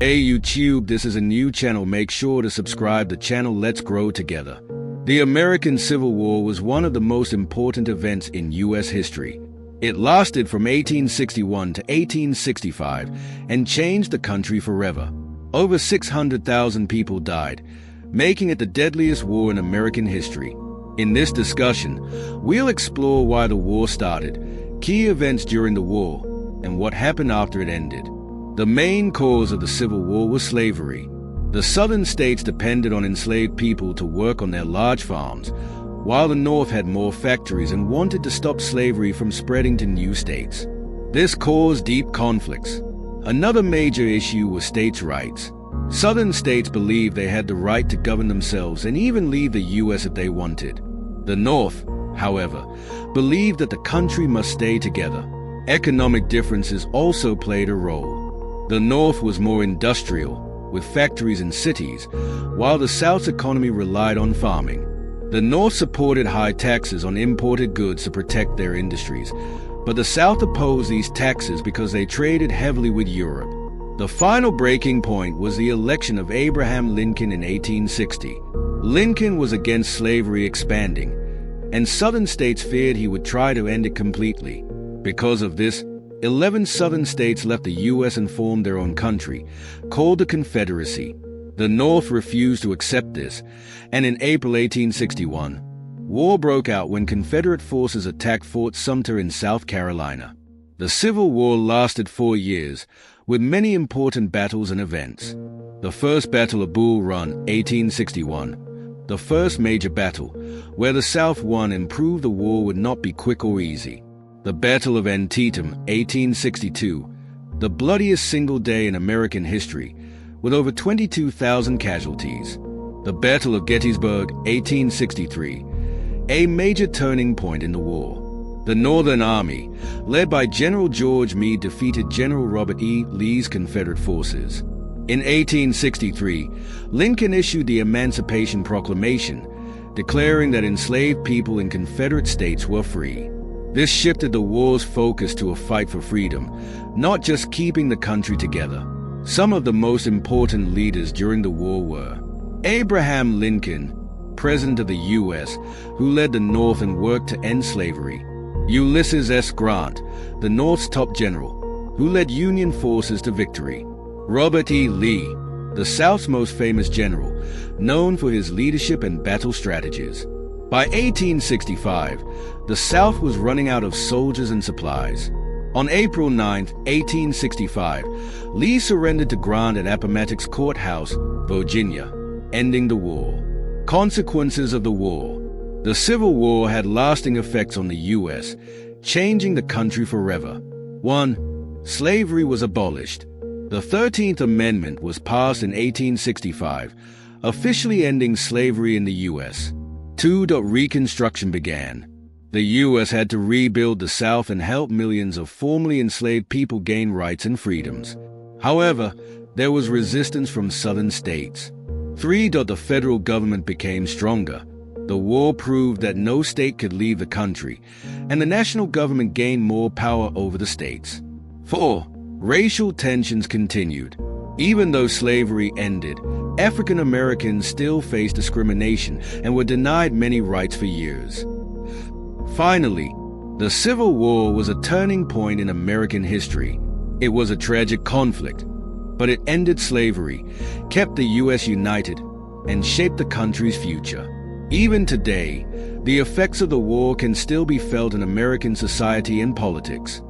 Hey YouTube, this is a new channel. Make sure to subscribe the channel. Let's grow together. The American Civil War was one of the most important events in U.S. history. It lasted from 1861 to 1865 and changed the country forever. Over 600,000 people died, making it the deadliest war in American history. In this discussion, we'll explore why the war started, key events during the war, and what happened after it ended. The main cause of the Civil War was slavery. The southern states depended on enslaved people to work on their large farms, while the North had more factories and wanted to stop slavery from spreading to new states. This caused deep conflicts. Another major issue was states' rights. Southern states believed they had the right to govern themselves and even leave the U.S. if they wanted. The North, however, believed that the country must stay together. Economic differences also played a role. The North was more industrial, with factories and cities, while the South's economy relied on farming. The North supported high taxes on imported goods to protect their industries, but the South opposed these taxes because they traded heavily with Europe. The final breaking point was the election of Abraham Lincoln in 1860. Lincoln was against slavery expanding, and Southern states feared he would try to end it completely. Because of this, 11 Southern states left the U.S. and formed their own country, called the Confederacy. The North refused to accept this, and in April 1861, war broke out when Confederate forces attacked Fort Sumter in South Carolina. The Civil War lasted 4 years, with many important battles and events. The First Battle of Bull Run, 1861, the first major battle, where the South won and proved the war would not be quick or easy. The Battle of Antietam, 1862, the bloodiest single day in American history, with over 22,000 casualties. The Battle of Gettysburg, 1863, a major turning point in the war. The Northern Army, led by General George Meade, defeated General Robert E. Lee's Confederate forces. In 1863, Lincoln issued the Emancipation Proclamation, declaring that enslaved people in Confederate states were free. This shifted the war's focus to a fight for freedom, not just keeping the country together. Some of the most important leaders during the war were Abraham Lincoln, President of the U.S., who led the North and worked to end slavery; Ulysses S. Grant, the North's top general, who led Union forces to victory; Robert E. Lee, the South's most famous general, known for his leadership and battle strategies. By 1865, the South was running out of soldiers and supplies. On April 9, 1865, Lee surrendered to Grant at Appomattox Courthouse, Virginia, ending the war. Consequences of the war. The Civil War had lasting effects on the U.S., changing the country forever. 1. Slavery was abolished. The 13th Amendment was passed in 1865, officially ending slavery in the U.S. 2. Reconstruction began. The U.S. had to rebuild the South and help millions of formerly enslaved people gain rights and freedoms. However, there was resistance from southern states. 3. The federal government became stronger. The war proved that no state could leave the country, and the national government gained more power over the states. 4. Racial tensions continued. Even though slavery ended, African Americans still faced discrimination and were denied many rights for years. Finally, the Civil War was a turning point in American history. It was a tragic conflict, but it ended slavery, kept the U.S. united, and shaped the country's future. Even today, the effects of the war can still be felt in American society and politics.